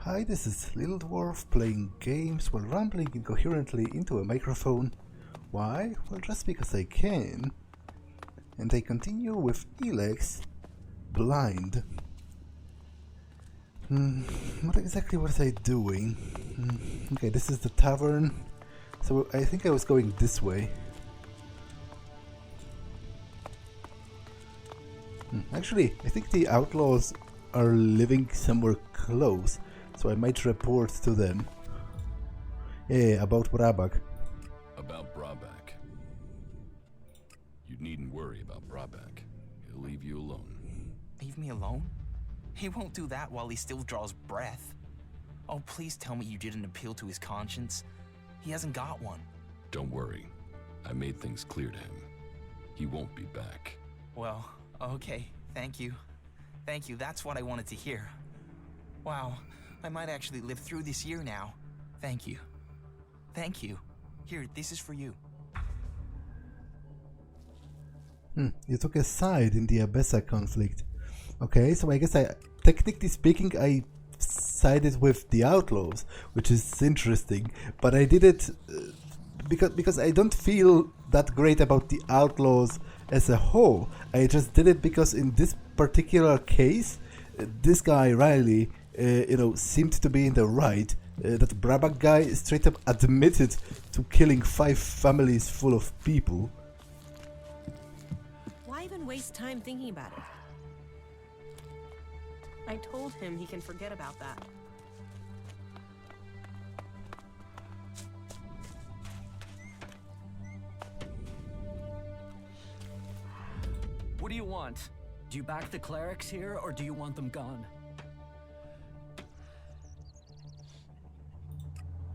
Hi, this is Little Dwarf playing games while rambling incoherently into a microphone. Why? Well, just because I can. And I continue with Elex, blind. What exactly was I doing? Okay, this is the tavern. So I think I was going this way. Actually, I think the outlaws are living somewhere close, so I might report to them. Yeah, about Brabak. About Brabak. You needn't worry about Brabak. He'll leave you alone. Leave me alone? He won't do that while he still draws breath. Oh, please tell me you didn't appeal to his conscience. He hasn't got one. Don't worry. I made things clear to him. He won't be back. Well, okay. Thank you. Thank you. That's what I wanted to hear. Wow. I might actually live through this year now. Thank you. Thank you. Here, this is for you. You took a side in the Abessa conflict. Okay, so I guess technically speaking, I sided with the outlaws, which is interesting. But I did it because I don't feel that great about the outlaws as a whole. I just did it because in this particular case, this guy Riley, seemed to be in the right. That Brabak guy straight up admitted to killing 5 families full of people. Why even waste time thinking about it? I told him he can forget about that. What do you want? Do you back the clerics here, or do you want them gone?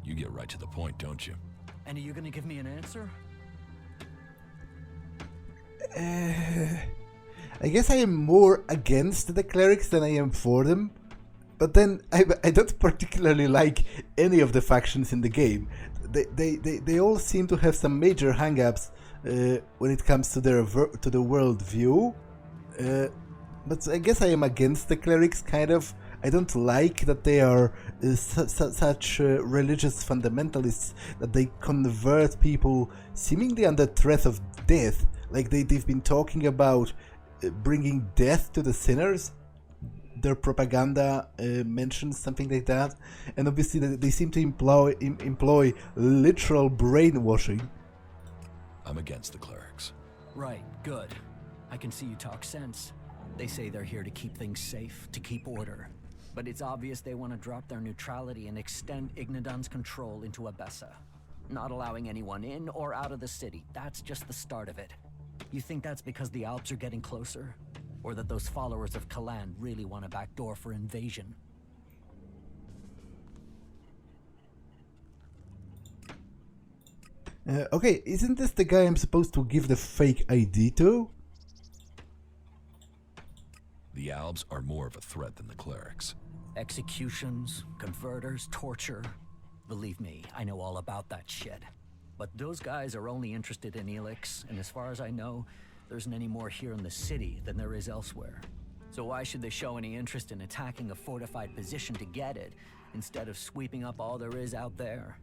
You get right to the point, don't you? And are you gonna give me an answer? I guess I am more against the clerics than I am for them. But then I don't particularly like any of the factions in the game. They all seem to have some major hang-ups when it comes to their the world view. But I guess I am against the clerics, kind of. I don't like that they are such religious fundamentalists, that they convert people seemingly under threat of death. Like they've been talking about bringing death to the sinners. Their propaganda mentions something like that. And obviously they seem to employ literal brainwashing. I'm against the clerics. Right, good. I can see you talk sense. They say they're here to keep things safe, to keep order. But it's obvious they want to drop their neutrality and extend Ignadon's control into Abessa. Not allowing anyone in or out of the city. That's just the start of it. You think that's because the Albs are getting closer? Or that those followers of Kalan really want a backdoor for invasion? Okay, isn't this the guy I'm supposed to give the fake ID to? The Albs are more of a threat than the clerics. Executions, converters, torture. Believe me, I know all about that shit. But those guys are only interested in Elex, and as far as I know, there isn't any more here in the city than there is elsewhere. So why should they show any interest in attacking a fortified position to get it, instead of sweeping up all there is out there?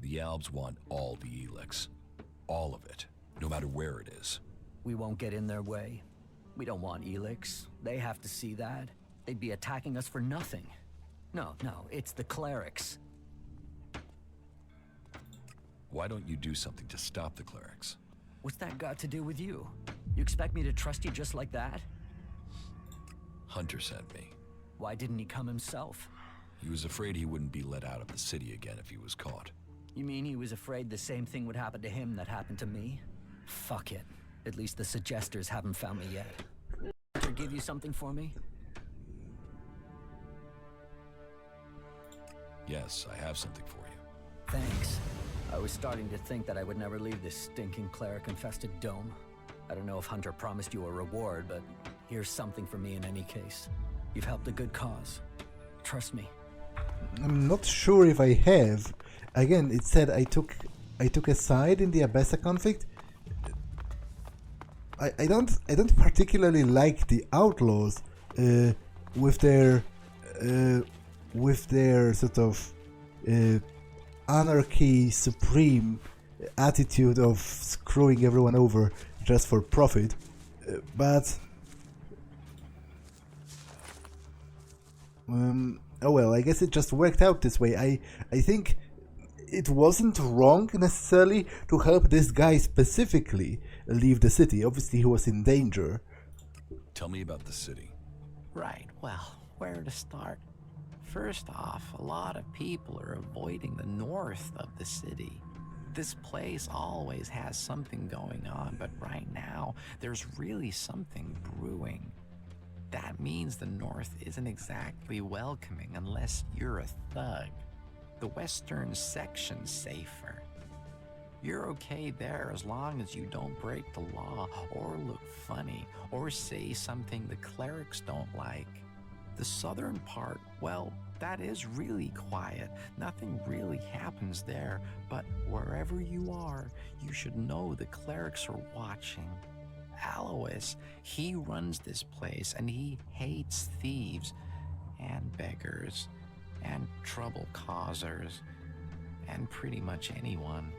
The Albs want all the Elex. All of it. No matter where it is. We won't get in their way. We don't want Elex. They have to see that. They'd be attacking us for nothing. No, it's the clerics. Why don't you do something to stop the clerics? What's that got to do with you? You expect me to trust you just like that? Hunter sent me. Why didn't he come himself? He was afraid he wouldn't be let out of the city again if he was caught. You mean he was afraid the same thing would happen to him that happened to me? Fuck it. At least the suggesters haven't found me yet. Hunter give you something for me? Yes, I have something for you. Thanks. I was starting to think that I would never leave this stinking cleric-infested dome. I don't know if Hunter promised you a reward, but here's something for me in any case. You've helped a good cause. Trust me. I'm not sure if I have. Again, it said I took a side in the Abessa conflict. I don't particularly like the outlaws with their with their sort of anarchy supreme attitude of screwing everyone over just for profit, but oh well, I guess it just worked out this way. I think it wasn't wrong necessarily to help this guy specifically leave the city. Obviously he was in danger. Tell me about the city. Right, well, where to start? First off, a lot of people are avoiding the north of the city. This place always has something going on, but right now, there's really something brewing. That means the north isn't exactly welcoming unless you're a thug. The western section's safer. You're okay there as long as you don't break the law or look funny or say something the clerics don't like. The southern part, well, that is really quiet. Nothing really happens there, but wherever you are, you should know the clerics are watching. Alois, he runs this place and he hates thieves and beggars and trouble causers and pretty much anyone.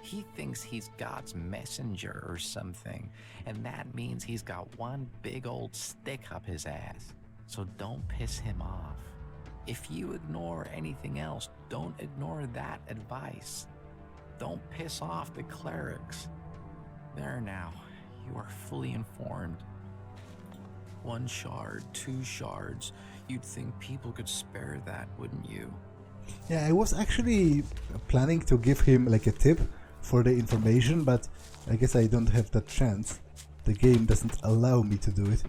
He thinks he's God's messenger or something, and that means he's got one big old stick up his ass. So don't piss him off. If you ignore anything else, don't ignore that advice. Don't piss off the clerics. There now, you are fully informed. 1 shard, 2 shards. You'd think people could spare that, wouldn't you? Yeah, I was actually planning to give him like a tip for the information, but I guess I don't have that chance. The game doesn't allow me to do it.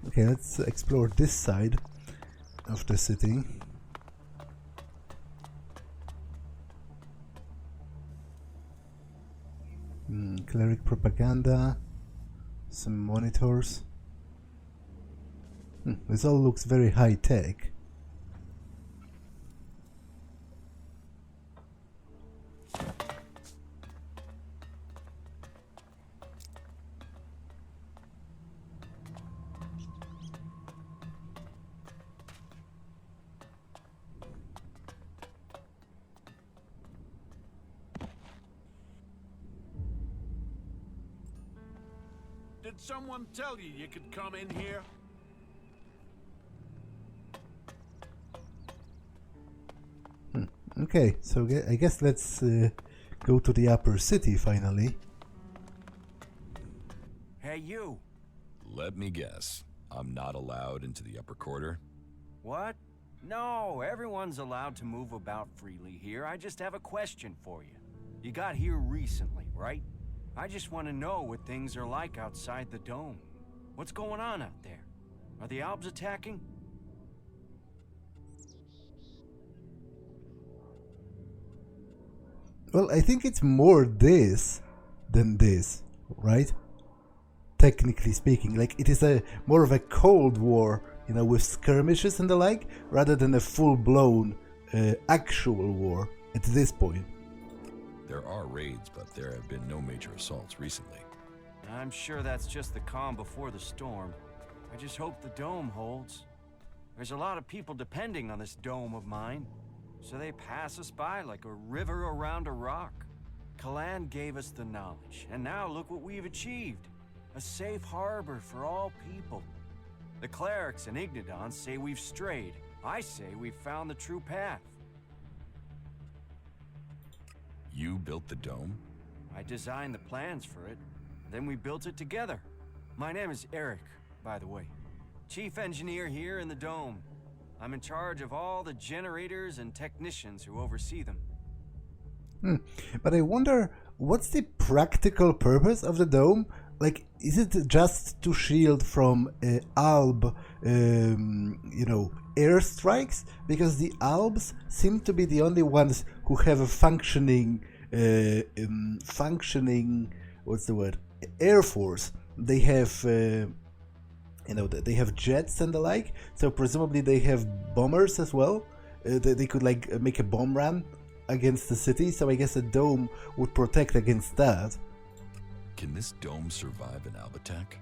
Okay, let's explore this side of the city. Cleric propaganda, some monitors. This all looks very high tech. Did someone tell you you could come in here? Okay, so I guess let's go to the upper city finally. Hey, you! Let me guess. I'm not allowed into the upper quarter? What? No, everyone's allowed to move about freely here. I just have a question for you. You got here recently, right? I just want to know what things are like outside the dome. What's going on out there? Are the Albs attacking? Well, I think it's more this than this, right? Technically speaking, like it is a more of a cold war, you know, with skirmishes and the like, rather than a full-blown actual war at this point. There are raids, but there have been no major assaults recently. I'm sure that's just the calm before the storm. I just hope the dome holds. There's a lot of people depending on this dome of mine, so they pass us by like a river around a rock. Kalan gave us the knowledge, and now look what we've achieved. A safe harbor for all people. The clerics and Ignidons say we've strayed. I say we've found the true path. You built the dome? I designed the plans for it, then we built it together. My name is Erich, by the way. Chief engineer here in the dome. I'm in charge of all the generators and technicians who oversee them. But I wonder, what's the practical purpose of the dome? Like, is it just to shield from Alb, you know, airstrikes? Because the Albs seem to be the only ones who have a functioning, what's the word? Air force. They have, you know, they have jets and the like. So presumably they have bombers as well. they could like make a bomb run against the city, so I guess a dome would protect against that. Can this dome survive an Alb attack?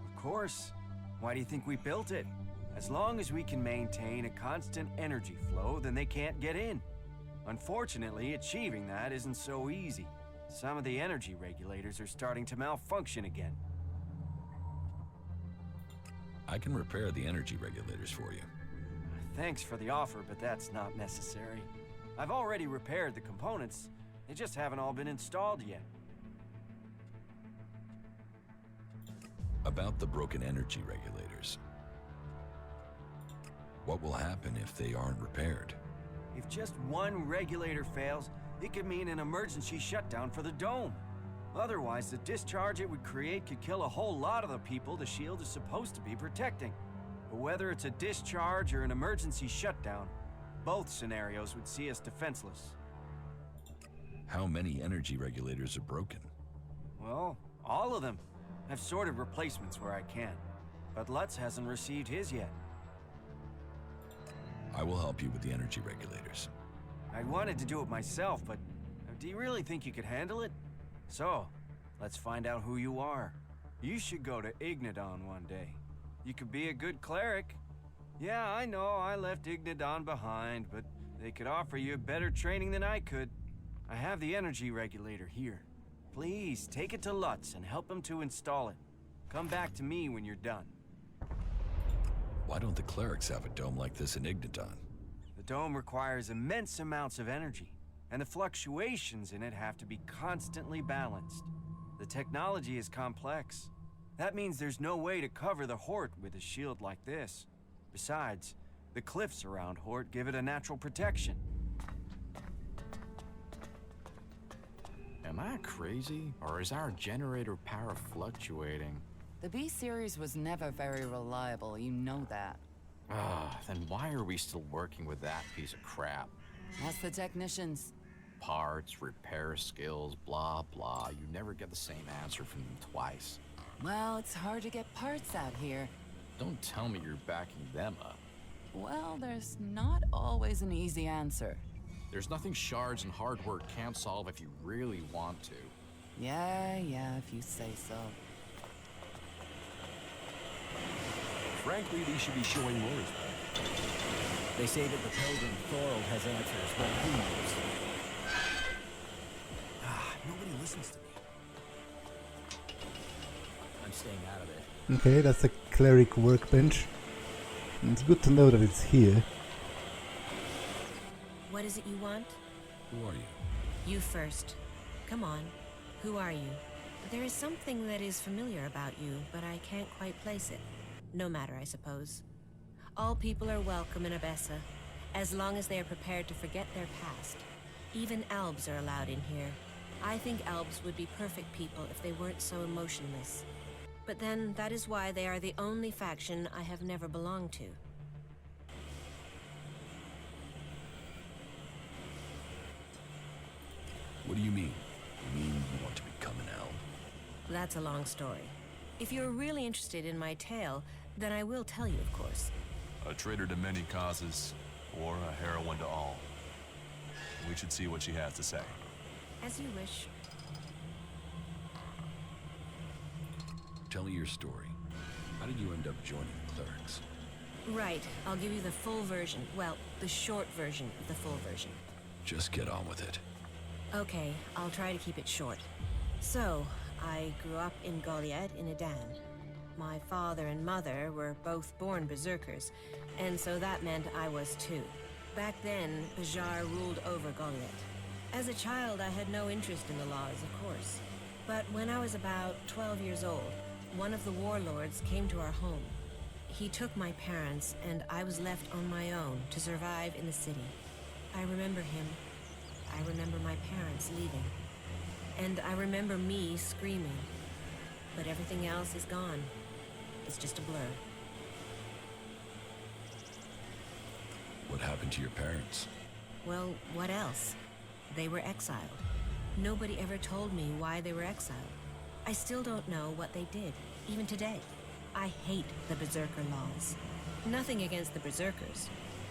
Of course. Why do you think we built it? As long as we can maintain a constant energy flow, then they can't get in. Unfortunately, achieving that isn't so easy. Some of the energy regulators are starting to malfunction again. I can repair the energy regulators for you. Thanks for the offer, but that's not necessary. I've already repaired the components. They just haven't all been installed yet. About the broken energy regulators. What will happen if they aren't repaired? If just one regulator fails, it could mean an emergency shutdown for the dome. Otherwise, the discharge it would create could kill a whole lot of the people the shield is supposed to be protecting. But whether it's a discharge or an emergency shutdown, both scenarios would see us defenseless. How many energy regulators are broken? Well, all of them. I've sorted replacements where I can, but Lutz hasn't received his yet. I will help you with the energy regulators. I wanted to do it myself, but do you really think you could handle it? So, let's find out who you are. You should go to Ignadon one day. You could be a good cleric. Yeah, I know I left Ignadon behind, but they could offer you better training than I could. I have the energy regulator here. Please, take it to Lutz and help him to install it. Come back to me when you're done. Why don't the clerics have a dome like this in Ignadon? The dome requires immense amounts of energy, and the fluctuations in it have to be constantly balanced. The technology is complex. That means there's no way to cover the Hort with a shield like this. Besides, the cliffs around Hort give it a natural protection. Am I crazy, or is our generator power fluctuating? The B-series was never very reliable, you know that. Then why are we still working with that piece of crap? That's the technicians. Parts, repair skills, blah, blah. You never get the same answer from them twice. Well, it's hard to get parts out here. Don't tell me you're backing them up. Well, there's not always an easy answer. There's nothing shards and hard work can't solve if you really want to. Yeah, if you say so. Frankly, they should be showing more respect. They say that the pilgrim Thorold has answers, but who knows? Nobody listens to me. I'm staying out of it. Okay, that's a cleric workbench. And it's good to know that it's here. What is it you want? Who are you? You first. Come on. Who are you? There is something that is familiar about you, but I can't quite place it. No matter, I suppose. All people are welcome in Abessa, as long as they are prepared to forget their past. Even Albs are allowed in here. I think Albs would be perfect people if they weren't so emotionless. But then, that is why they are the only faction I have never belonged to. What do you mean? You mean you want to become an Alb? That's a long story. If you're really interested in my tale, then I will tell you, of course. A traitor to many causes, or a heroine to all. We should see what she has to say. As you wish. Tell me your story. How did you end up joining the clerics? Right, I'll give you the full version. Well, the short version of the full version. Just get on with it. Okay, I'll try to keep it short. So, I grew up in Goliad in Adan. My father and mother were both born berserkers, and so that meant I was too. Back then, Bajar ruled over Goliad. As a child, I had no interest in the laws, of course. But when I was about 12 years old, one of the warlords came to our home. He took my parents, and I was left on my own to survive in the city. I remember him. I remember my parents leaving. And I remember me screaming. But everything else is gone. It's just a blur. What happened to your parents? Well, what else? They were exiled. Nobody ever told me why they were exiled. I still don't know what they did, even today. I hate the berserker laws. Nothing against the berserkers.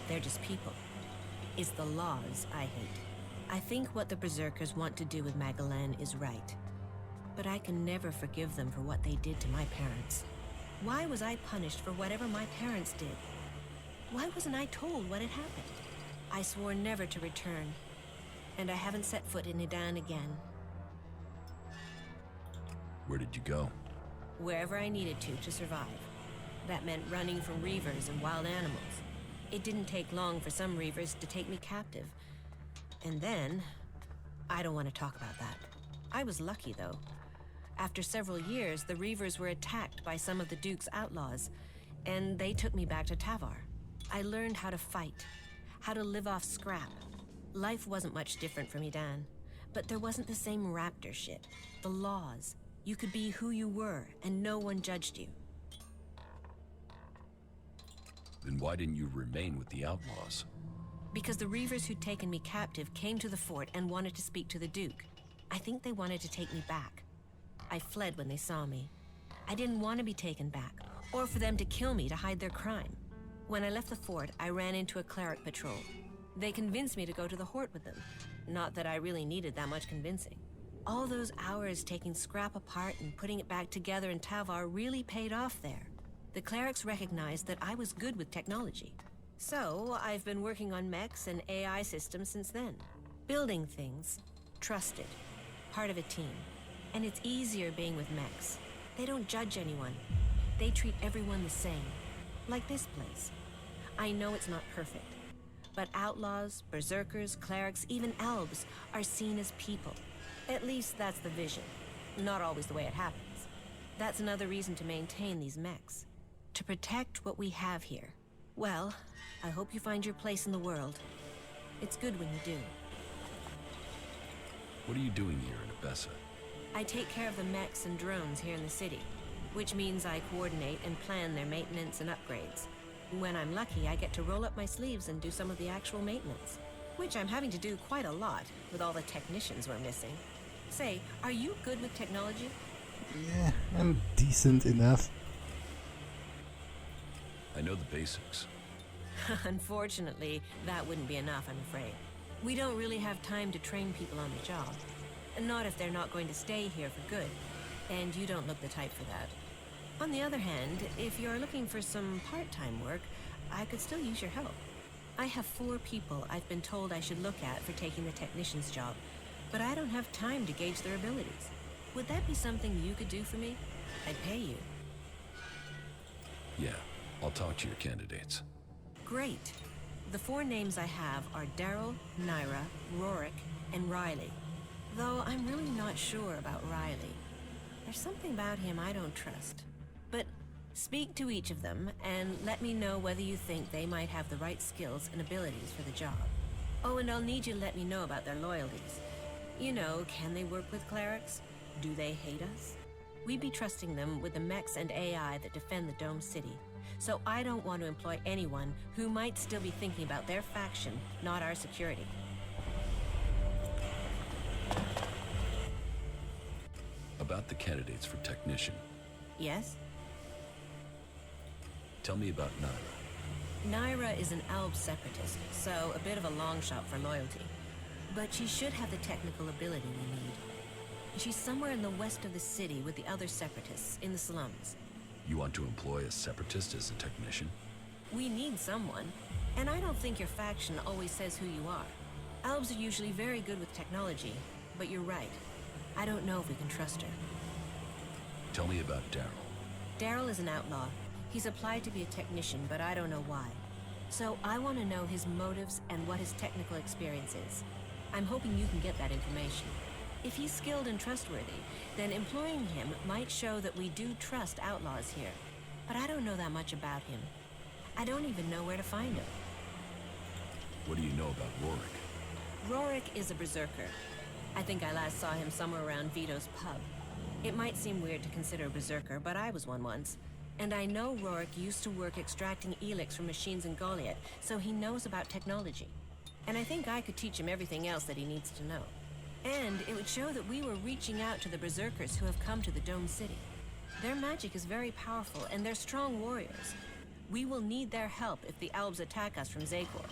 They're just people. It's the laws I hate. I think what the berserkers want to do with Magellan is right. But I can never forgive them for what they did to my parents. Why was I punished for whatever my parents did? Why wasn't I told what had happened? I swore never to return, and I haven't set foot in Idan again. Where did you go? Wherever I needed to survive. That meant running from reavers and wild animals. It didn't take long for some reavers to take me captive. And then, I don't want to talk about that. I was lucky, though. After several years, the reavers were attacked by some of the Duke's outlaws, and they took me back to Tavar. I learned how to fight, how to live off scrap. Life wasn't much different from Idan, but there wasn't the same raptor shit. The laws. You could be who you were, and no one judged you. Then why didn't you remain with the outlaws? Because the reavers who'd taken me captive came to the fort and wanted to speak to the Duke. I think they wanted to take me back. I fled when they saw me. I didn't want to be taken back, or for them to kill me to hide their crime. When I left the fort, I ran into a cleric patrol. They convinced me to go to the Hort with them. Not that I really needed that much convincing. All those hours taking scrap apart and putting it back together in Tavar really paid off there. The clerics recognized that I was good with technology. So, I've been working on mechs and AI systems since then. Building things. Trusted. Part of a team. And it's easier being with mechs. They don't judge anyone. They treat everyone the same. Like this place. I know it's not perfect. But outlaws, berserkers, clerics, even Albs are seen as people. At least that's the vision. Not always the way it happens. That's another reason to maintain these mechs. To protect what we have here. Well, I hope you find your place in the world. It's good when you do. What are you doing here in Abessa? I take care of the mechs and drones here in the city, which means I coordinate and plan their maintenance and upgrades. When I'm lucky, I get to roll up my sleeves and do some of the actual maintenance, which I'm having to do quite a lot with all the technicians we're missing. Say, are you good with technology? Yeah, I'm decent enough. I know the basics. Unfortunately, that wouldn't be enough, I'm afraid. We don't really have time to train people on the job. Not if they're not going to stay here for good. And you don't look the type for that. On the other hand, if you're looking for some part-time work, I could still use your help. I have 4 people I've been told I should look at for taking the technician's job, but I don't have time to gauge their abilities. Would that be something you could do for me? I'd pay you. Yeah, I'll talk to your candidates. Great. The 4 names I have are Darrell, Nyra, Rorik, and Riley. Though I'm really not sure about Riley. There's something about him I don't trust. But speak to each of them and let me know whether you think they might have the right skills and abilities for the job. Oh, and I'll need you to let me know about their loyalties. You know, can they work with clerics? Do they hate us? We'd be trusting them with the mechs and AI that defend the Dome City. So I don't want to employ anyone who might still be thinking about their faction, not our security. About the candidates for technician. Yes? Tell me about Nyra. Nyra is an Albs separatist, so a bit of a long shot for loyalty. But she should have the technical ability we need. She's somewhere in the west of the city with the other separatists, in the slums. You want to employ a separatist as a technician? We need someone. And I don't think your faction always says who you are. Albs are usually very good with technology, but you're right. I don't know if we can trust her. Tell me about Darrell. Darrell is an outlaw. He's applied to be a technician, but I don't know why. So I want to know his motives and what his technical experience is. I'm hoping you can get that information. If he's skilled and trustworthy, then employing him might show that we do trust outlaws here. But I don't know that much about him. I don't even know where to find him. What do you know about Rorik? Rorik is a berserker. I think I last saw him somewhere around Vito's pub. It might seem weird to consider a berserker, but I was one once. And I know Rorik used to work extracting Elex from machines in Goliath, so he knows about technology. And I think I could teach him everything else that he needs to know. And it would show that we were reaching out to the berserkers who have come to the Dome City. Their magic is very powerful, and they're strong warriors. We will need their help if the Albs attack us from Zagor.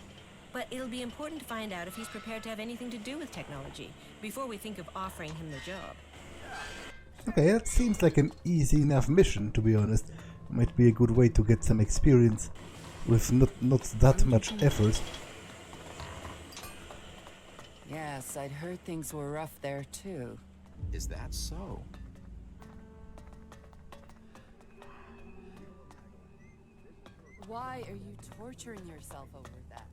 But it'll be important to find out if he's prepared to have anything to do with technology before we think of offering him the job. Okay, that seems like an easy enough mission, to be honest. Might be a good way to get some experience with not that much effort. Yes, I'd heard things were rough there too. Is that so? Why are you torturing yourself over that?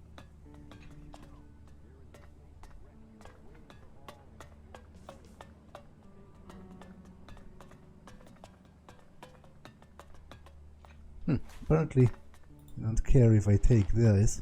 Apparently, I don't care if I take this.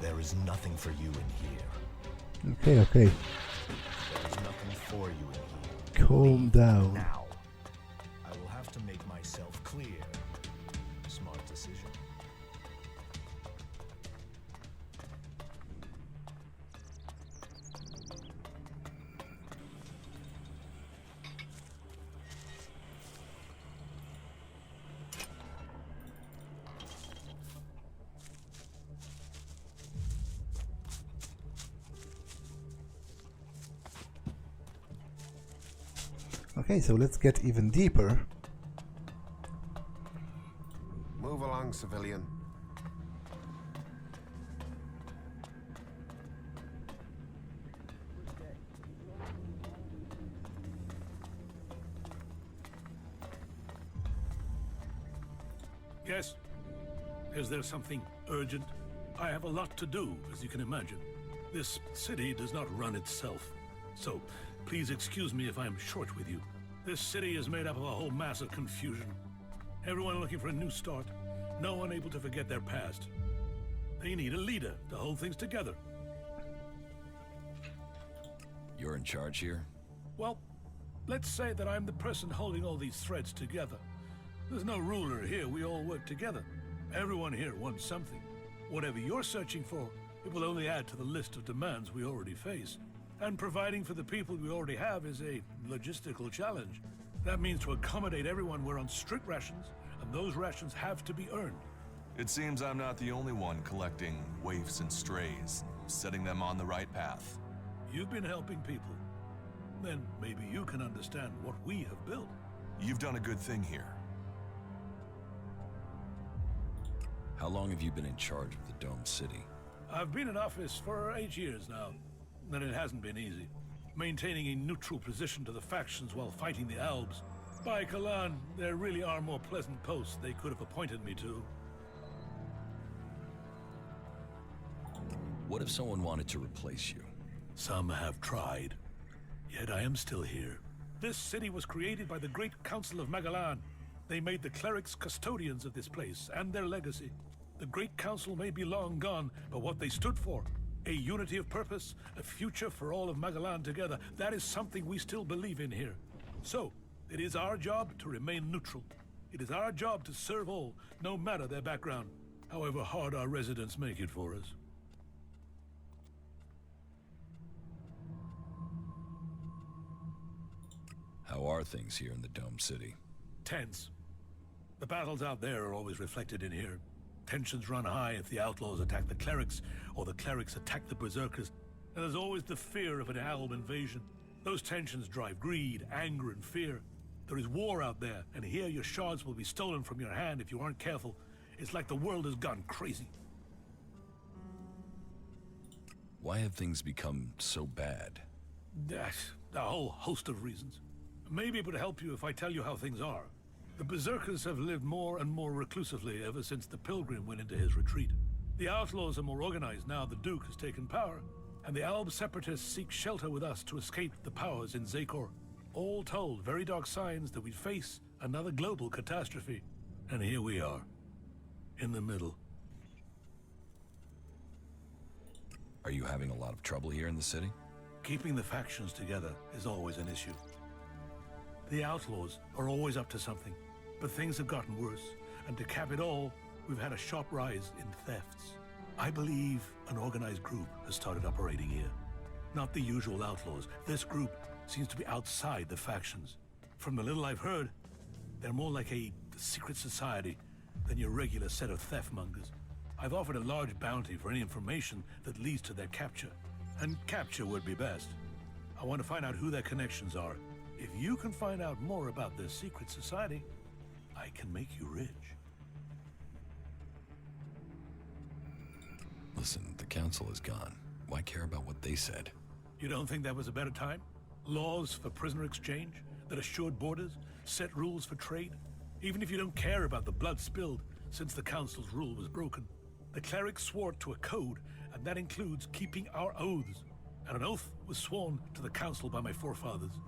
There is nothing for you in here. Okay. There is nothing for you in here. Calm down. Now, I will have to make myself clear. Smart decision. Okay, so let's get even deeper. Move along, civilian. Yes? Is there something urgent? I have a lot to do, as you can imagine. This city does not run itself. So, please excuse me if I am short with you. This city is made up of a whole mass of confusion. Everyone looking for a new start. No one able to forget their past. They need a leader to hold things together. You're in charge here? Well, let's say that I'm the person holding all these threads together. There's no ruler here, we all work together. Everyone here wants something. Whatever you're searching for, it will only add to the list of demands we already face. And providing for the people we already have is a logistical challenge. That means to accommodate everyone we're on strict rations, and those rations have to be earned. It seems I'm not the only one collecting waifs and strays, setting them on the right path. You've been helping people. Then maybe you can understand what we have built. You've done a good thing here. How long have you been in charge of the Dome City? I've been in office for 8 years now, and it hasn't been easy. Maintaining a neutral position to the factions while fighting the Albs. By Kalan, there really are more pleasant posts they could have appointed me to. What if someone wanted to replace you? Some have tried. Yet I am still here. This city was created by the Great Council of Magalan. They made the clerics custodians of this place and their legacy. The Great Council may be long gone, but what they stood for, a unity of purpose, a future for all of Magalan together, that is something we still believe in here. So, it is our job to remain neutral. It is our job to serve all, no matter their background, however hard our residents make it for us. How are things here in the Dome City? Tense. The battles out there are always reflected in here. Tensions run high if the outlaws attack the clerics, or the clerics attack the berserkers. And there's always the fear of an Alb invasion. Those tensions drive greed, anger, and fear. There is war out there, and here your shards will be stolen from your hand if you aren't careful. It's like the world has gone crazy. Why have things become so bad? A whole host of reasons. Maybe it would help you if I tell you how things are. The berserkers have lived more and more reclusively ever since the pilgrim went into his retreat. The outlaws are more organized now the Duke has taken power, and the Albs separatists seek shelter with us to escape the powers in Zakor. All told, very dark signs that we'd face another global catastrophe. And here we are, in the middle. Are you having a lot of trouble here in the city? Keeping the factions together is always an issue. The outlaws are always up to something, but things have gotten worse, and to cap it all, we've had a sharp rise in thefts. I believe an organized group has started operating here. Not the usual outlaws. This group seems to be outside the factions. From the little I've heard, they're more like a secret society than your regular set of theft mongers. I've offered a large bounty for any information that leads to their capture, and capture would be best. I want to find out who their connections are. If you can find out more about this secret society, I can make you rich. Listen, the council is gone. Why care about what they said? You don't think that was a better time? Laws for prisoner exchange that assured borders, set rules for trade? Even if you don't care about the blood spilled since the council's rule was broken. The cleric swore to a code, and that includes keeping our oaths. And an oath was sworn to the council by my forefathers.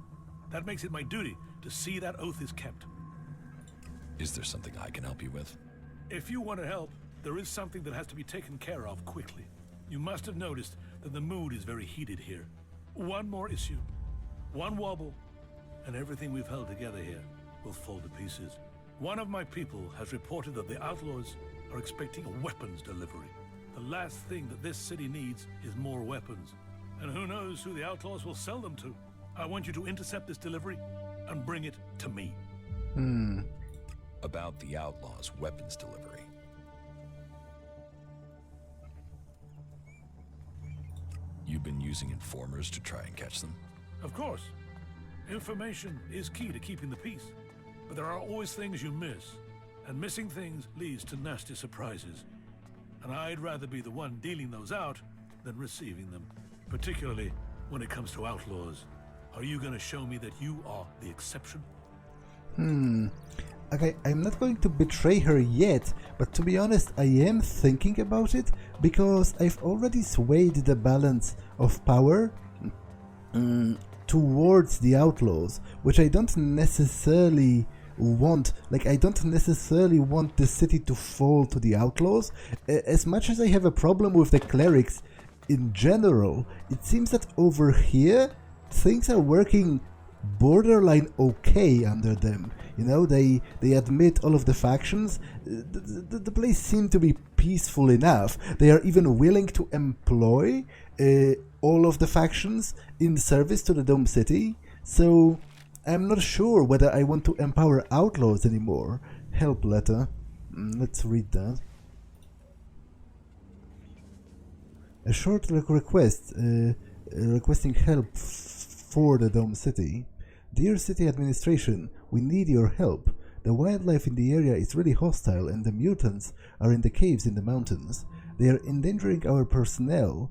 That makes it my duty to see that oath is kept. Is there something I can help you with? If you want to help, there is something that has to be taken care of quickly. You must have noticed that the mood is very heated here. One more issue, one wobble, and everything we've held together here will fall to pieces. One of my people has reported that the outlaws are expecting a weapons delivery. The last thing that this city needs is more weapons. And who knows who the outlaws will sell them to. I want you to intercept this delivery and bring it to me. About the outlaws' weapons delivery. You've been using informers to try and catch them? Of course. Information is key to keeping the peace. But there are always things you miss. And missing things leads to nasty surprises. And I'd rather be the one dealing those out than receiving them. Particularly when it comes to outlaws. Are you gonna show me that you are the exception? Okay, I'm not going to betray her yet, but to be honest, I am thinking about it, because I've already swayed the balance of power towards the outlaws, which I don't necessarily want. Like, I don't necessarily want the city to fall to the outlaws. As much as I have a problem with the clerics in general, it seems that over here, things are working borderline okay under them. You know, they admit all of the factions. The place seemed to be peaceful enough. They are even willing to employ all of the factions in service to the Dome City. So I'm not sure whether I want to empower outlaws anymore. Help letter. Let's read that. A short request requesting help for the Dome City. Dear City Administration, we need your help. The wildlife in the area is really hostile and the mutants are in the caves in the mountains. They are endangering our personnel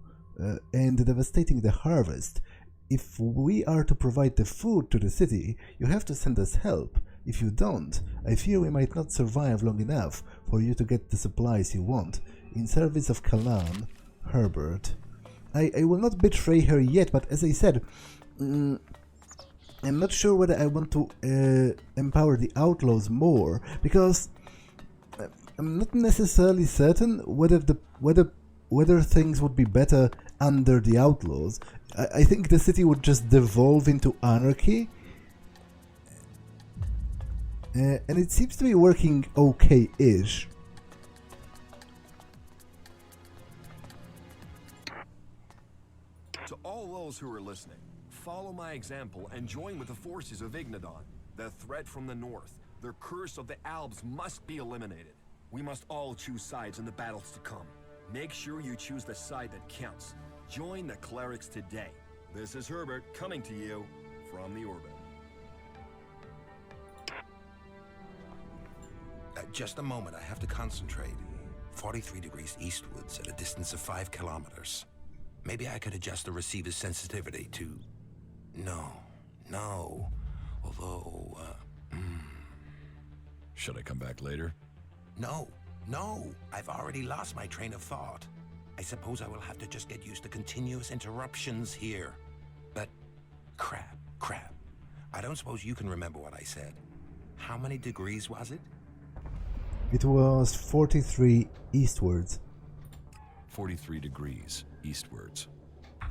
and devastating the harvest. If we are to provide the food to the city, you have to send us help. If you don't, I fear we might not survive long enough for you to get the supplies you want. In service of Kalan, Herbert. I will not betray her yet, but as I said, I'm not sure whether I want to empower the outlaws more, because I'm not necessarily certain whether things would be better under the outlaws. I think the city would just devolve into anarchy, and it seems to be working okay-ish. To all those who are listening, follow my example and join with the forces of Ignadon. The threat from the north, the curse of the Albs must be eliminated. We must all choose sides in the battles to come. Make sure you choose the side that counts. Join the clerics today. This is Herbert coming to you from the orbit. Just a moment, I have to concentrate. 43 degrees eastwards at a distance of 5 kilometers. Maybe I could adjust the receiver's sensitivity to... No. Although, Should I come back later? No. No, I've already lost my train of thought. I suppose I will have to just get used to continuous interruptions here. But crap. I don't suppose you can remember what I said. How many degrees was it? It was 43 eastwards. 43 degrees eastwards.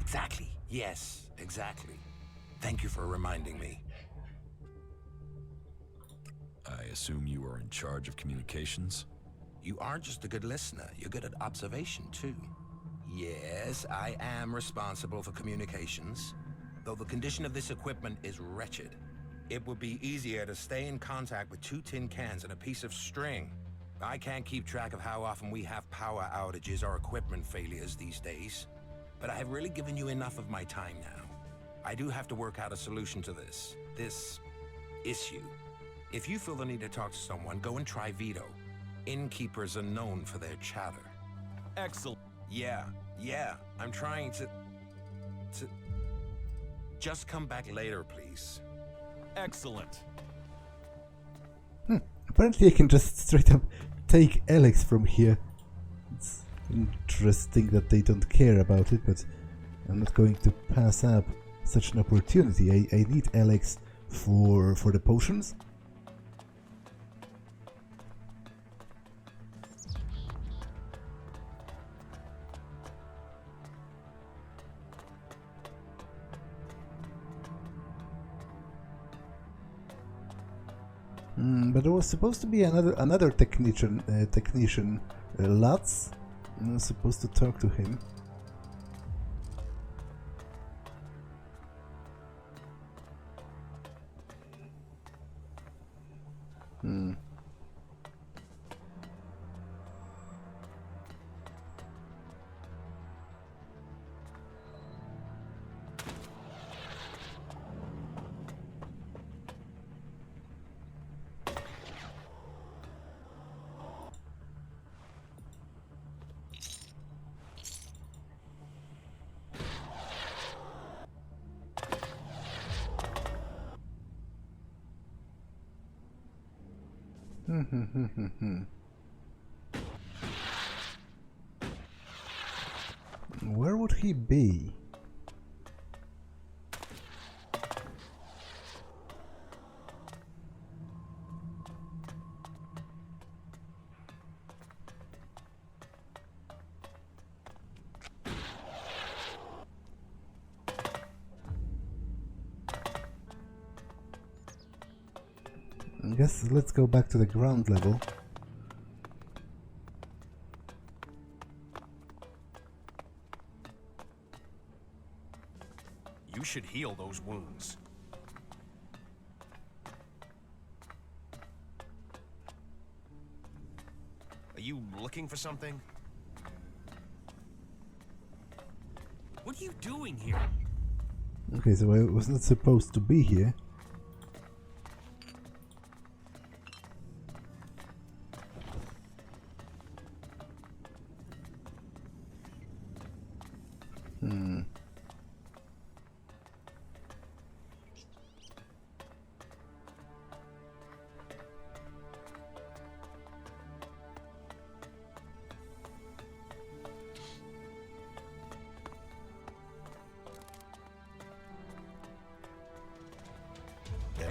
Exactly. Yes, exactly. Thank you for reminding me. I assume you are in charge of communications? You aren't just a good listener, you're good at observation too. Yes, I am responsible for communications, though the condition of this equipment is wretched. It would be easier to stay in contact with 2 tin cans and a piece of string. I can't keep track of how often we have power outages or equipment failures these days, but I have really given you enough of my time now. I do have to work out a solution to this issue. If you feel the need to talk to someone, go and try Vito. Innkeepers are known for their chatter. Excellent. Yeah, I'm trying to... Just come back later, please. Excellent. Apparently I can just straight up take Elex from here. It's interesting that they don't care about it, but I'm not going to pass up such an opportunity. I need Elex for the potions. But there was supposed to be another technician, Lutz. I was supposed to talk to him. Where would he be? I guess let's go back to the ground level. You should heal those wounds. Are you looking for something? What are you doing here? Okay, so I was not supposed to be here.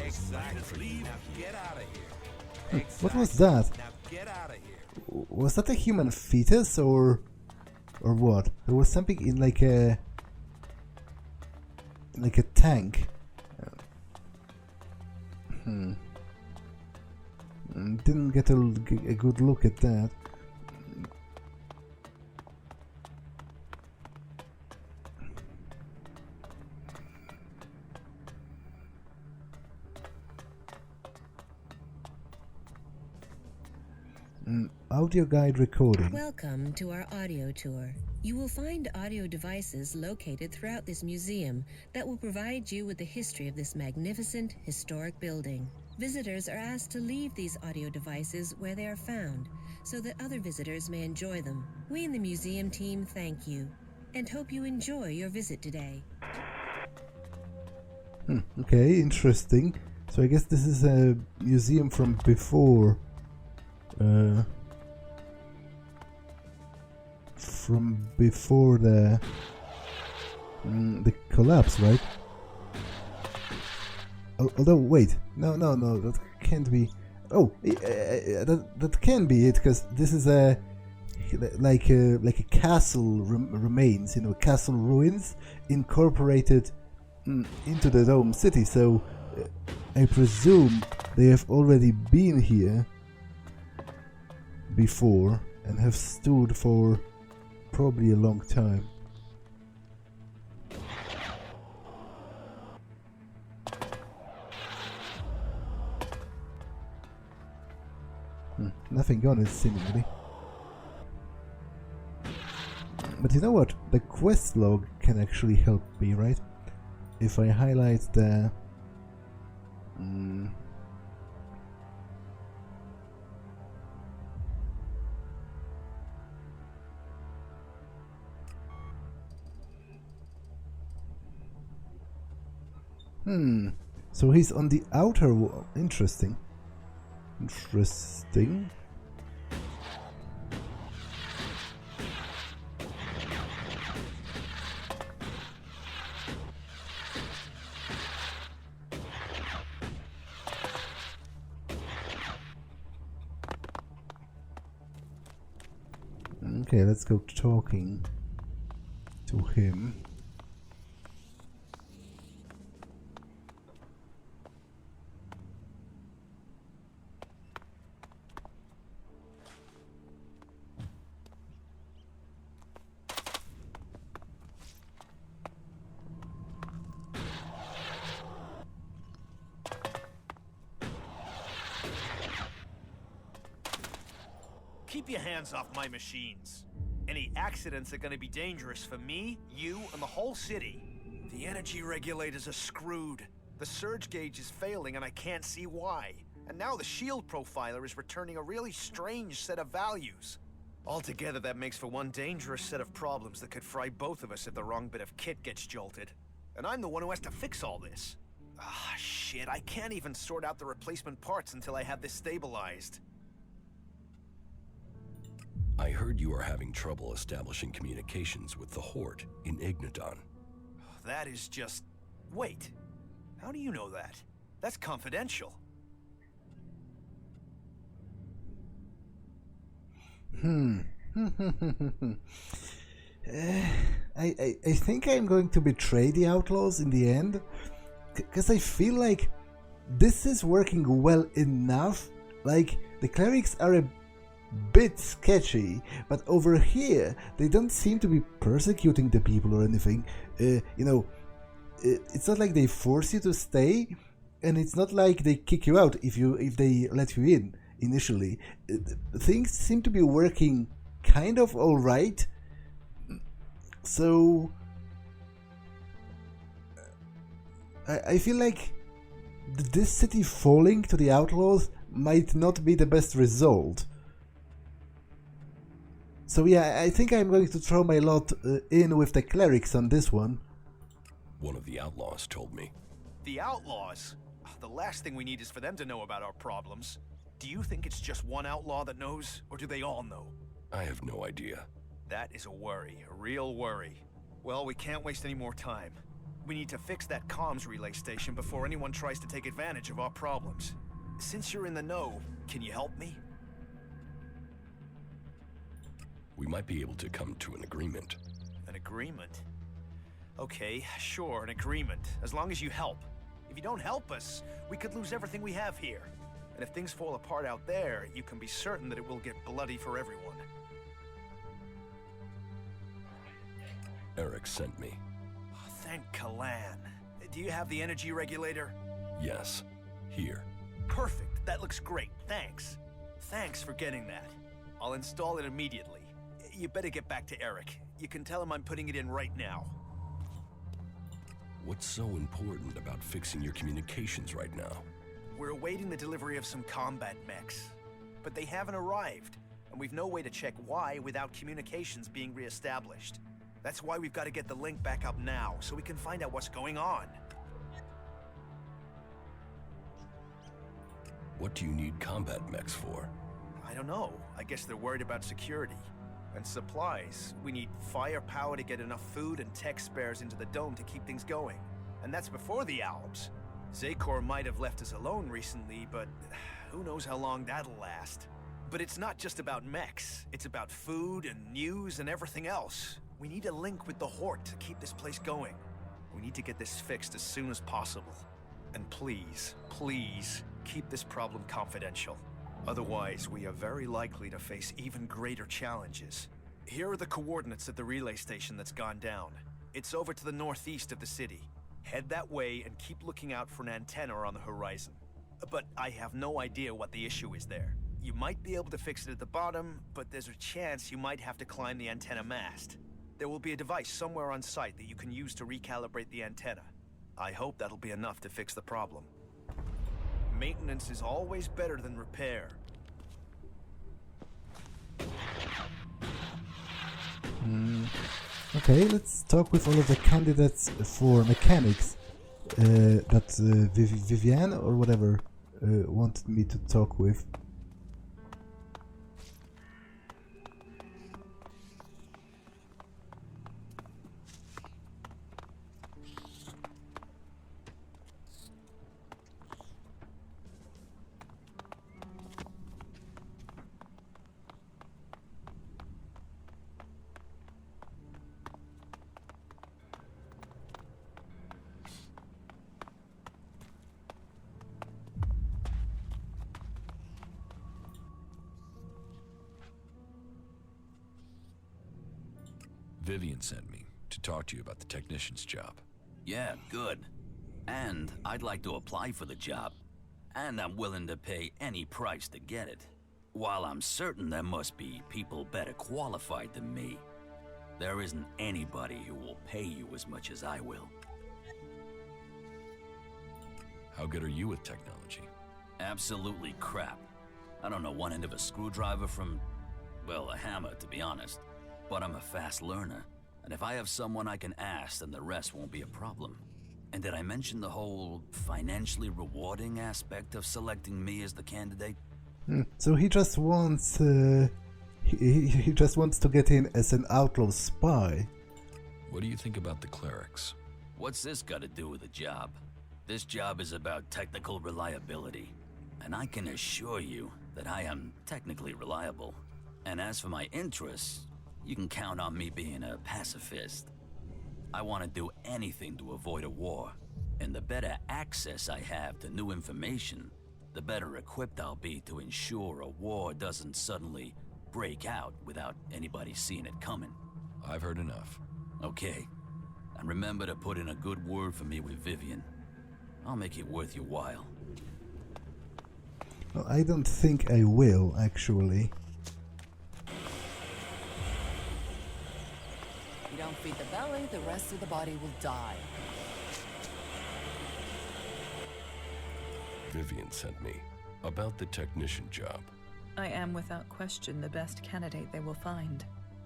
Exactly. Now get out of here. What was that? Now get out of here. Was that a human fetus or what? There was something in like a tank. Didn't get a good look at that. Audio guide recording. Welcome to our audio tour. You will find audio devices located throughout this museum that will provide you with the history of this magnificent historic building. Visitors are asked to leave these audio devices where they are found so that other visitors may enjoy them. We in the museum team thank you and hope you enjoy your visit today. Okay, interesting. So I guess this is a museum from before from before the collapse, right? Although, wait, no, that can't be. Oh, that can be it, because this is a castle remains, you know, castle ruins incorporated into the dome city. So I presume they have already been here before and have stood for probably a long time. Nothing on it, seemingly. But you know what? The quest log can actually help me, right? If I highlight the... So he's on the outer wall. Interesting. Interesting. Okay, let's go talking to him. Keep your hands off my machines. Any accidents are gonna be dangerous for me, you, and the whole city. The energy regulators are screwed. The surge gauge is failing and I can't see why. And now the shield profiler is returning a really strange set of values. Altogether, that makes for one dangerous set of problems that could fry both of us if the wrong bit of kit gets jolted. And I'm the one who has to fix all this. Ah, shit, I can't even sort out the replacement parts until I have this stabilized. I heard you are having trouble establishing communications with the Horde in Ignadon. That is just... Wait. How do you know that? That's confidential. I think I'm going to betray the outlaws in the end, because I feel like this is working well enough. Like, the clerics are a bit sketchy, but over here they don't seem to be persecuting the people or anything. You know, it's not like they force you to stay, and it's not like they kick you out if they let you in initially. Things seem to be working kind of all right. So I feel like this city falling to the outlaws might not be the best result. So yeah, I think I'm going to throw my lot in with the clerics on this one. One of the outlaws told me. The outlaws? The last thing we need is for them to know about our problems. Do you think it's just one outlaw that knows, or do they all know? I have no idea. That is a worry, a real worry. Well, we can't waste any more time. We need to fix that comms relay station before anyone tries to take advantage of our problems. Since you're in the know, can you help me? We might be able to come to an agreement. An agreement? Okay, sure, an agreement, as long as you help. If you don't help us, we could lose everything we have here. And if things fall apart out there, you can be certain that it will get bloody for everyone. Erich sent me. Oh, thank Kalan. Do you have the energy regulator? Yes. Here. Perfect. That looks great. Thanks. Thanks for getting that. I'll install it immediately. You better get back to Erich. You can tell him I'm putting it in right now. What's so important about fixing your communications right now? We're awaiting the delivery of some combat mechs. But they haven't arrived, and we've no way to check why without communications being reestablished. That's why we've got to get the link back up now, so we can find out what's going on. What do you need combat mechs for? I don't know. I guess they're worried about security. And supplies. We need firepower to get enough food and tech spares into the dome to keep things going. And that's before the Albs. Zakor might have left us alone recently, but who knows how long that'll last. But it's not just about mechs. It's about food and news and everything else. We need a link with the Hort to keep this place going. We need to get this fixed as soon as possible. And please, please, keep this problem confidential. Otherwise, we are very likely to face even greater challenges. Here are the coordinates of the relay station that's gone down. It's over to the northeast of the city. Head that way and keep looking out for an antenna on the horizon. But I have no idea what the issue is there. You might be able to fix it at the bottom, but there's a chance you might have to climb the antenna mast. There will be a device somewhere on site that you can use to recalibrate the antenna. I hope that'll be enough to fix the problem. Maintenance is always better than repair. Okay, let's talk with all of the candidates for mechanics that VIvian or whatever wanted me to talk with. VIvian sent me to talk to you about the technician's job. Yeah, good. And I'd like to apply for the job. And I'm willing to pay any price to get it. While I'm certain there must be people better qualified than me, there isn't anybody who will pay you as much as I will. How good are you with technology? Absolutely crap. I don't know one end of a screwdriver from, well, a hammer, to be honest. But I'm a fast learner, and if I have someone I can ask, then the rest won't be a problem. And did I mention the whole financially rewarding aspect of selecting me as the candidate? So he just wants he just wants to get in as an outlaw spy. What do you think about the clerics? What's this got to do with the job? This job is about technical reliability, and I can assure you that I am technically reliable. And as for my interests, you can count on me being a pacifist. I want to do anything to avoid a war, and the better access I have to new information, the better equipped I'll be to ensure a war doesn't suddenly break out without anybody seeing it coming. I've heard enough. Okay, and remember to put in a good word for me with VIvian. I'll make it worth your while. Well, I don't think I will, actually. You don't feed the belly, the rest of the body will die. VIvian sent me about the technician job. I am without question the best candidate they will find.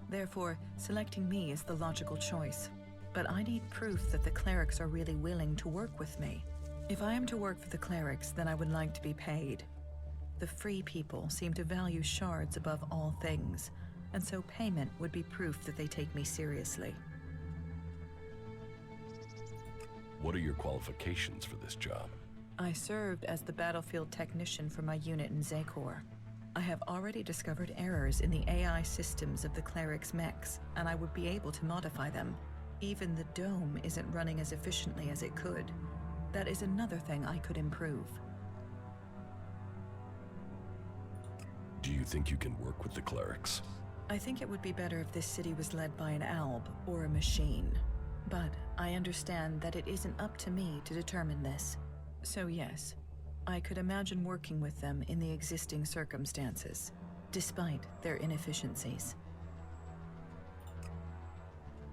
Therefore, selecting me is the logical choice. But I need proof that the clerics are really willing to work with me. If I am to work for the clerics, then I would like to be paid. The free people seem to value shards above all things, and so payment would be proof that they take me seriously. What are your qualifications for this job? I served as the battlefield technician for my unit in Zakor. I have already discovered errors in the AI systems of the clerics' mechs, and I would be able to modify them. Even the dome isn't running as efficiently as it could. That is another thing I could improve. Do you think you can work with the clerics? I think it would be better if this city was led by an Alb or a machine. But I understand that it isn't up to me to determine this. So yes, I could imagine working with them in the existing circumstances, despite their inefficiencies.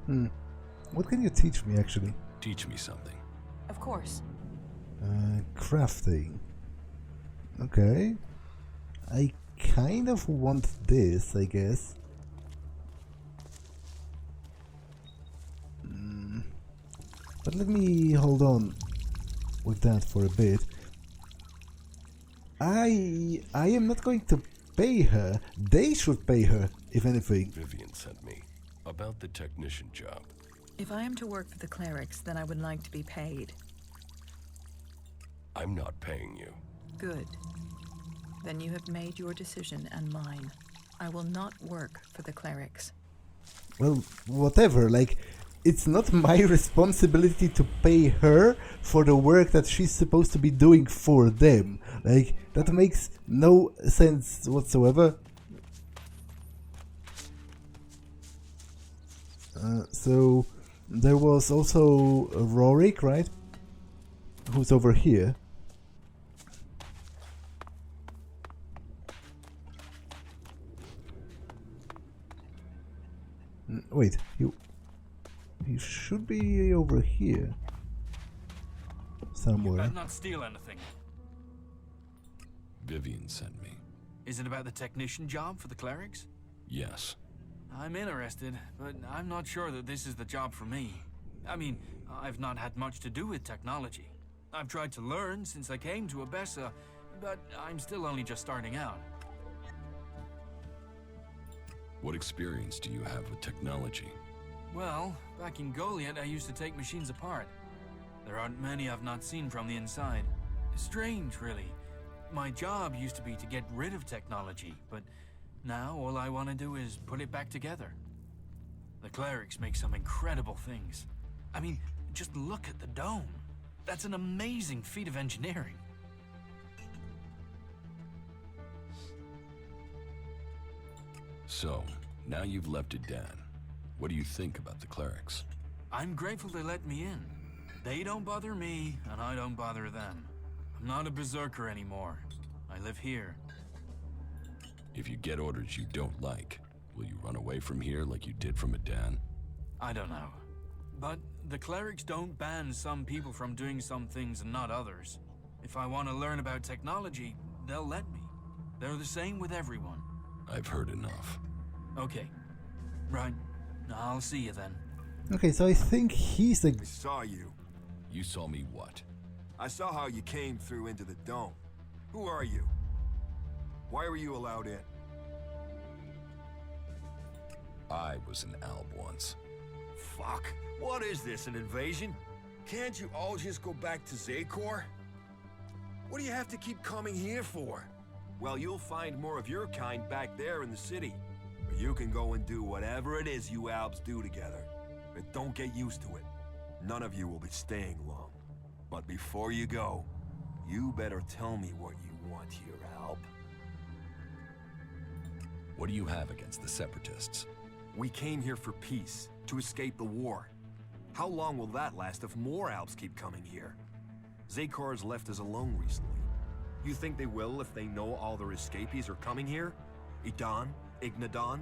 What can you teach me, actually? Teach me something. Of course. Crafting. Okay. I kind of want this, I guess. But let me hold on with that for a bit. I am not going to pay her. They should pay her if anything. VIvian sent me about the technician job. If I am to work for the clerics, then I would like to be paid. I'm not paying you. Good. Then you have made your decision and mine. I will not work for the clerics. Well, whatever, like, it's not my responsibility to pay her for the work that she's supposed to be doing for them. Like, that makes no sense whatsoever. So, there was also Rorik, right? Who's over here. Wait, he should be over here somewhere. You better not steal anything. VIvian sent me. Is it about the technician job for the clerics? Yes. I'm interested, but I'm not sure that this is the job for me. I mean, I've not had much to do with technology. I've tried to learn since I came to Abessa, but I'm still only just starting out. What experience do you have with technology? Well, back in Goliath, I used to take machines apart. There aren't many I've not seen from the inside. Strange, really. My job used to be to get rid of technology, but now all I want to do is put it back together. The clerics make some incredible things. I mean, just look at the dome. That's an amazing feat of engineering. So, now you've left Idan. What do you think about the clerics? I'm grateful they let me in. They don't bother me, and I don't bother them. I'm not a berserker anymore. I live here. If you get orders you don't like, will you run away from here like you did from Idan? I don't know. But the clerics don't ban some people from doing some things and not others. If I want to learn about technology, they'll let me. They're the same with everyone. I've heard enough. Okay. Right. I'll see you then. Okay, so I think he's the... I saw you. You saw me what? I saw how you came through into the dome. Who are you? Why were you allowed in? I was an Alb once. Fuck. What is this, an invasion? Can't you all just go back to Zakor? What do you have to keep coming here for? Well, you'll find more of your kind back there in the city. But you can go and do whatever it is you Albs do together. But don't get used to it. None of you will be staying long. But before you go, you better tell me what you want here, Alb. What do you have against the Separatists? We came here for peace, to escape the war. How long will that last if more Albs keep coming here? Zakor has left us alone recently. You think they will if they know all their escapees are coming here? Idan? Ignadon?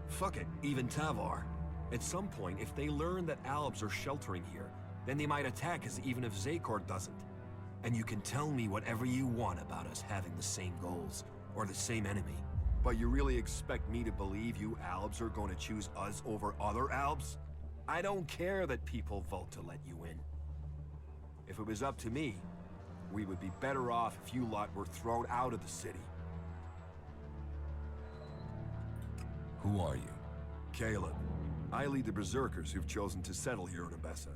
Fuck it, even Tavar. At some point, if they learn that Albs are sheltering here, then they might attack us even if Zakor doesn't. And you can tell me whatever you want about us having the same goals, or the same enemy. But you really expect me to believe you Albs are going to choose us over other Albs? I don't care that people vote to let you in. If it was up to me, we would be better off if you lot were thrown out of the city. Who are you? Caleb. I lead the berserkers who've chosen to settle here in Abessa.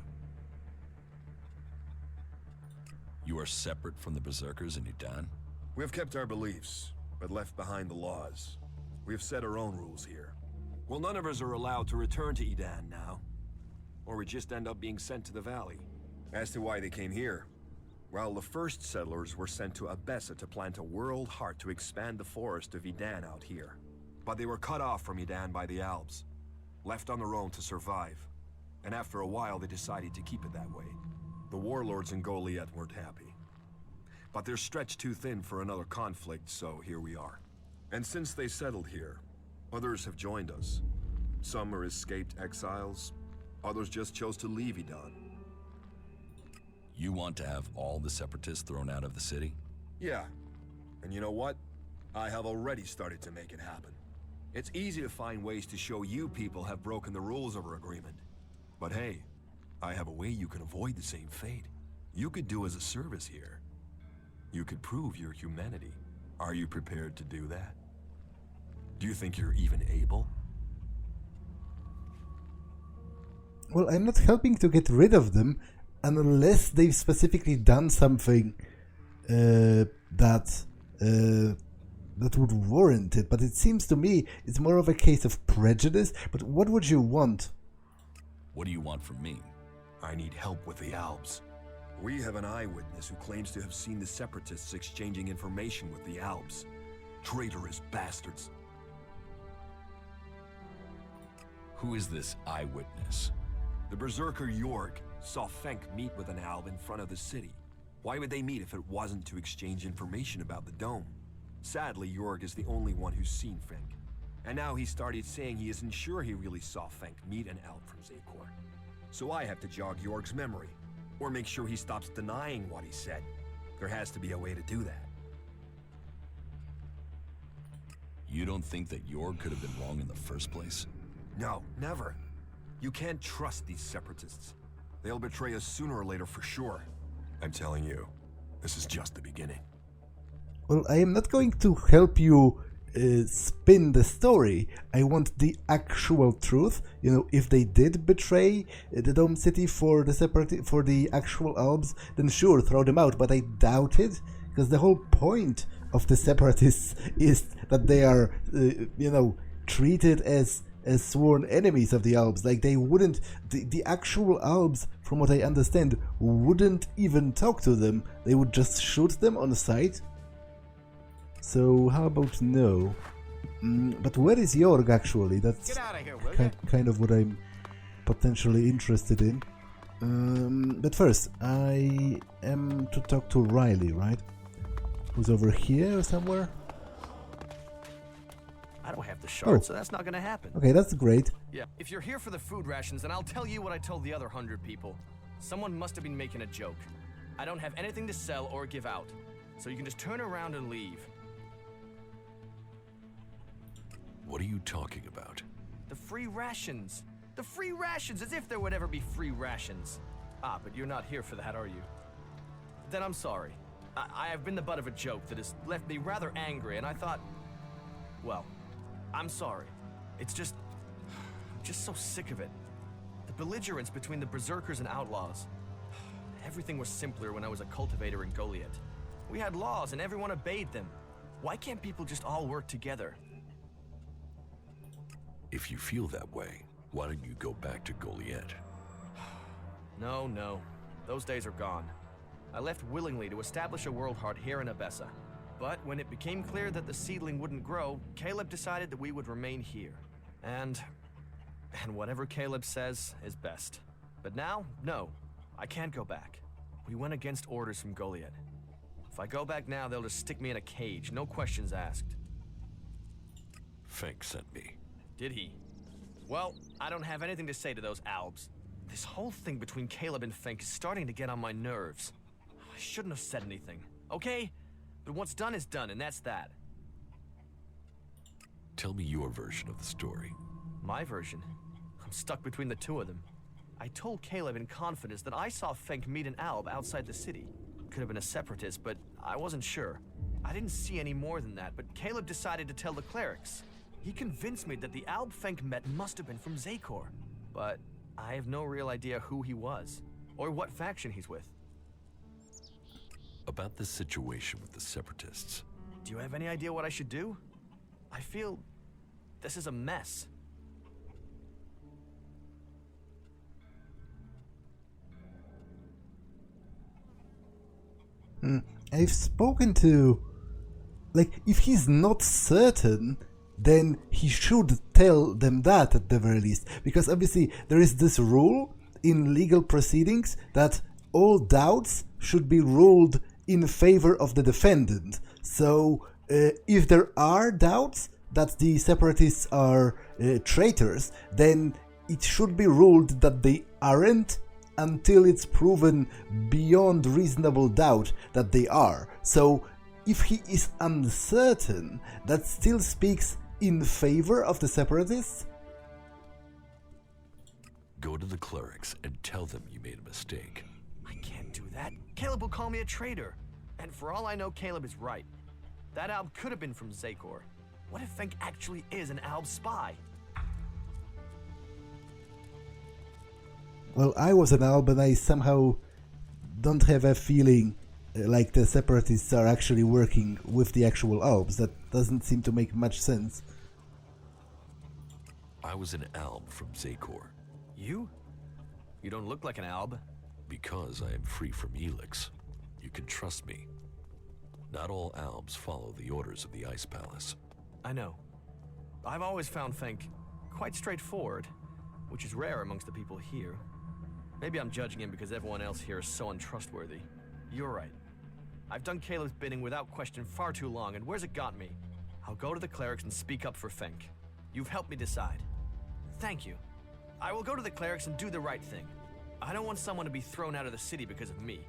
You are separate from the berserkers in Idan? We have kept our beliefs, but left behind the laws. We have set our own rules here. Well, none of us are allowed to return to Idan now. Or we just end up being sent to the valley. As to why they came here, well, the first settlers were sent to Abessa to plant a world heart to expand the forest of Idan out here. But they were cut off from Idan by the Albs, left on their own to survive. And after a while, they decided to keep it that way. The warlords in Goliath weren't happy. But they're stretched too thin for another conflict, so here we are. And since they settled here, others have joined us. Some are escaped exiles, others just chose to leave Idan. You want to have all the Separatists thrown out of the city? Yeah. And you know what? I have already started to make it happen. It's easy to find ways to show you people have broken the rules of our agreement. But hey, I have a way you can avoid the same fate. You could do us a service here. You could prove your humanity. Are you prepared to do that? Do you think you're even able? Well, I'm not helping to get rid of them unless they've specifically done something that would warrant it. But it seems to me it's more of a case of prejudice. But what would you want? What do you want from me? I need help with the Albs. We have an eyewitness who claims to have seen the Separatists exchanging information with the Albs. Traitorous bastards. Who is this eyewitness? The berserker Jorg saw Fenk meet with an Alb in front of the city. Why would they meet if it wasn't to exchange information about the dome? Sadly, Jorg is the only one who's seen Fenk. And now he started saying he isn't sure he really saw Fenk meet an Alb from Zakor. So I have to jog Jorg's memory, or make sure he stops denying what he said. There has to be a way to do that. You don't think that Jorg could have been wrong in the first place? No, never. You can't trust these Separatists. They'll betray us sooner or later for sure. I'm telling you, this is just the beginning. Well, I am not going to help you spin the story. I want the actual truth. You know, if they did betray the Dome City for the actual Albs, then sure, throw them out. But I doubt it, because the whole point of the Separatists is that they are, treated as sworn enemies of the Albs. Like, they wouldn't, the actual Albs, from what I understand, wouldn't even talk to them. They would just shoot them on sight. So how about no? But where is Jorg actually? That's kind of what I'm potentially interested in. But first, I am to talk to Riley, right? Who's over here somewhere? I don't have the shard, so that's not gonna happen. Okay, that's great. Yeah, if you're here for the food rations, then I'll tell you what I told the other 100 people. Someone must have been making a joke. I don't have anything to sell or give out, so you can just turn around and leave. What are you talking about? The free rations. The free rations, as if there would ever be free rations. Ah, but you're not here for that, are you? Then I'm sorry. I have been the butt of a joke that has left me rather angry, and I thought... Well, I'm sorry. It's just... I'm just so sick of it. The belligerence between the berserkers and outlaws. Everything was simpler when I was a cultivator in Goliath. We had laws and everyone obeyed them. Why can't people just all work together? If you feel that way, why don't you go back to Goliath? No. Those days are gone. I left willingly to establish a world heart here in Abessa. But when it became clear that the seedling wouldn't grow, Caleb decided that we would remain here. And whatever Caleb says is best. But now, no, I can't go back. We went against orders from Goliath. If I go back now, they'll just stick me in a cage, no questions asked. Fenk sent me. Did he? Well, I don't have anything to say to those Albs. This whole thing between Caleb and Fenk is starting to get on my nerves. I shouldn't have said anything, okay? But what's done is done, and that's that. Tell me your version of the story. My version? I'm stuck between the two of them. I told Caleb in confidence that I saw Fenk meet an Alb outside the city. Could have been a separatist, but I wasn't sure. I didn't see any more than that, but Caleb decided to tell the clerics. He convinced me that the Alb Fenk met must have been from Zakor. But I have no real idea who he was, or what faction he's with. About the situation with the Separatists. Do you have any idea what I should do? I feel this is a mess. I've spoken to... Like, if he's not certain, then he should tell them that at the very least. Because obviously there is this rule in legal proceedings that all doubts should be ruled in favor of the defendant. So if there are doubts that the Separatists are traitors, then it should be ruled that they aren't until it's proven beyond reasonable doubt that they are. So if he is uncertain, that still speaks in favor of the Separatists? Go to the clerics and tell them you made a mistake. I can't do that. Caleb will call me a traitor. And for all I know, Caleb is right. That Alb could have been from Zakor. What if Fenk actually is an Albs spy? Well, I was an Alb and I somehow don't have a feeling like the Separatists are actually working with the actual Albs. That doesn't seem to make much sense. I was an Alb from Zakor. You? You don't look like an Alb. Because I am free from Elex. You can trust me. Not all Albs follow the orders of the Ice Palace. I know. I've always found Fenk quite straightforward, which is rare amongst the people here. Maybe I'm judging him because everyone else here is so untrustworthy. You're right. I've done Caleb's bidding without question far too long, and where's it got me? I'll go to the clerics and speak up for Fenk. You've helped me decide. Thank you. I will go to the clerics and do the right thing. I don't want someone to be thrown out of the city because of me.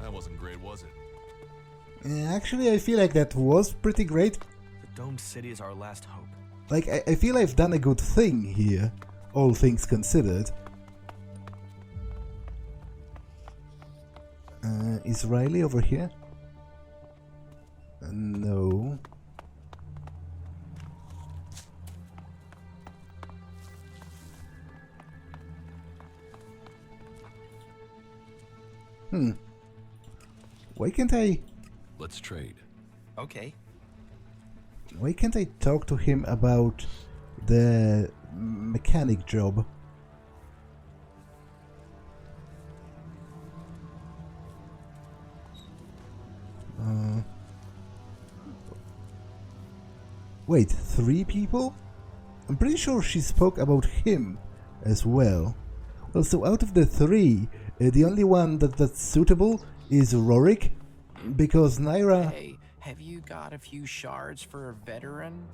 That wasn't great, was it? Actually, I feel like that was pretty great. The domed city is our last hope. Like, I feel I've done a good thing here, all things considered. Is Riley over here? No. Why can't I... Let's trade. Okay. Why can't I talk to him about the mechanic job? Wait, 3 people? I'm pretty sure she spoke about him as well. Well, so out of the 3, the only one that's suitable is Rorik, because Nyra... Hey, have you got a few shards for a veteran?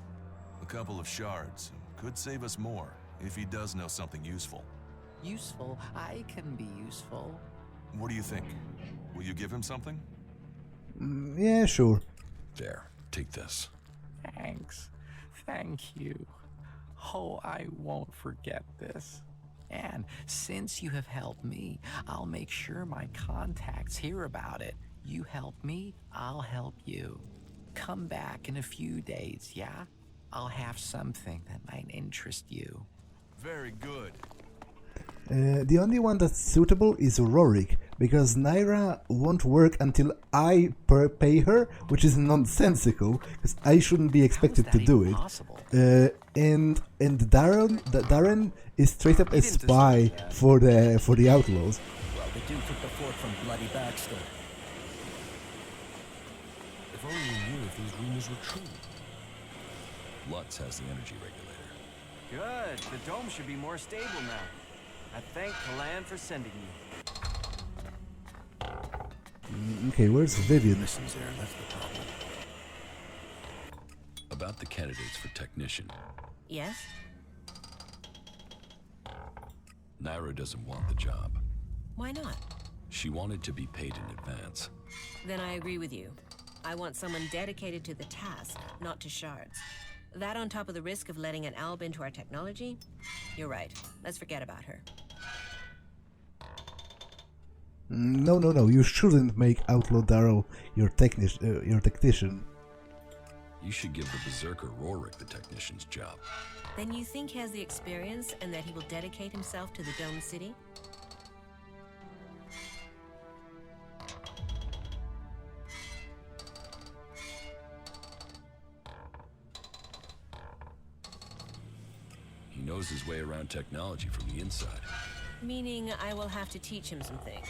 A couple of shards. Could save us more, if he does know something useful. Useful? I can be useful. What do you think? Will you give him something? Yeah, sure. There, take this. Thanks. Thank you. Oh, I won't forget this. And since you have helped me, I'll make sure my contacts hear about it. You help me, I'll help you. Come back in a few days, yeah? I'll have something that might interest you. Very good. The only one that's suitable is Rorik, because Nyra won't work until I pay her, which is nonsensical, because I shouldn't be expected to do it. And Darren is straight up a spy for the outlaws. Well, the dude took the fort from Bloody Baxter. If only we knew if these rumors were true. Lutz has the energy regulator. Good. The dome should be more stable now. I thank Kalan for sending you. Okay, where's VIvian? Listens there, that's the problem. About the candidates for technician. Yes? Nyra doesn't want the job. Why not? She wanted to be paid in advance. Then I agree with you. I want someone dedicated to the task, not to shards. That on top of the risk of letting an Alb into our technology? You're right. Let's forget about her. No, you shouldn't make Outlaw Darrell your technician. You should give the berserker Rorik the technician's job. Then you think he has the experience and that he will dedicate himself to the Dome City? He knows his way around technology from the inside. Meaning I will have to teach him some things.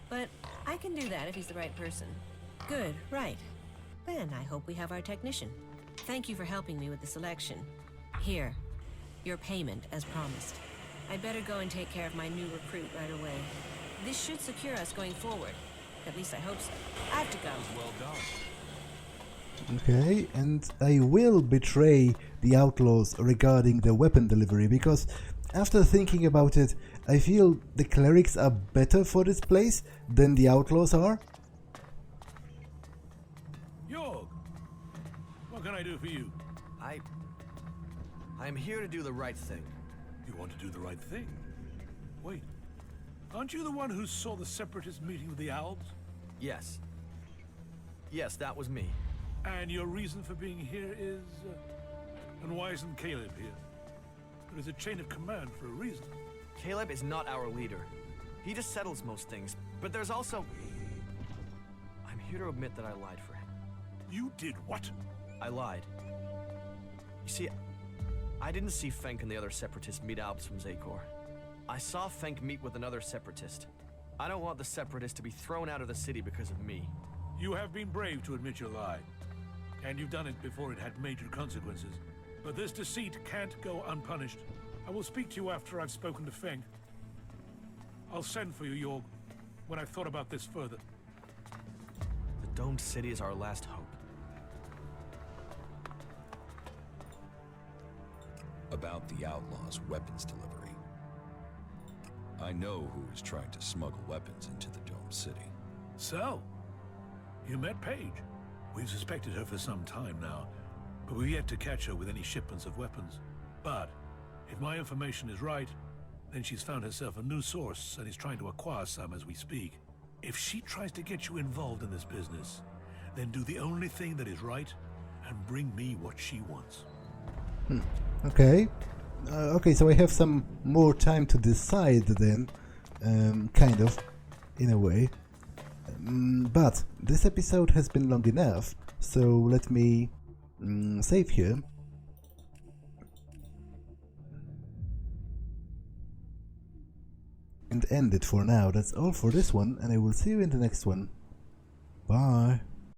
But I can do that if he's the right person. Good, right. Then I hope we have our technician. Thank you for helping me with the selection. Here, your payment as promised. I'd better go and take care of my new recruit right away. This should secure us going forward. At least I hope so. I have to go. Well done. Okay, and I will betray the outlaws regarding the weapon delivery, because after thinking about it, I feel the clerics are better for this place than the outlaws are. Jorg, what can I do for you? I'm here to do the right thing. You want to do the right thing? Wait, aren't you the one who saw the Separatist meeting with the Albs? Yes. Yes, that was me. And your reason for being here is... And why isn't Caleb here? There is a chain of command for a reason. Caleb is not our leader. He just settles most things. But there's also... I'm here to admit that I lied for him. You did what? I lied. You see, I didn't see Fenk and the other separatists meet Albs from Zakor. I saw Fenk meet with another separatist. I don't want the separatists to be thrown out of the city because of me. You have been brave to admit your lie. And you've done it before it had major consequences. But this deceit can't go unpunished. I will speak to you after I've spoken to Fenk. I'll send for you, Jorg, when I've thought about this further. The domed city is our last hope. About the outlaw's weapons delivery. I know who is trying to smuggle weapons into the domed city. So, you met Paige. We've suspected her for some time now, but we've yet to catch her with any shipments of weapons. But, if my information is right, then she's found herself a new source and is trying to acquire some as we speak. If she tries to get you involved in this business, then do the only thing that is right and bring me what she wants. Okay. Okay, so I have some more time to decide then, kind of, in a way. But this episode has been long enough, so let me save here. And end it for now. That's all for this one, and I will see you in the next one. Bye.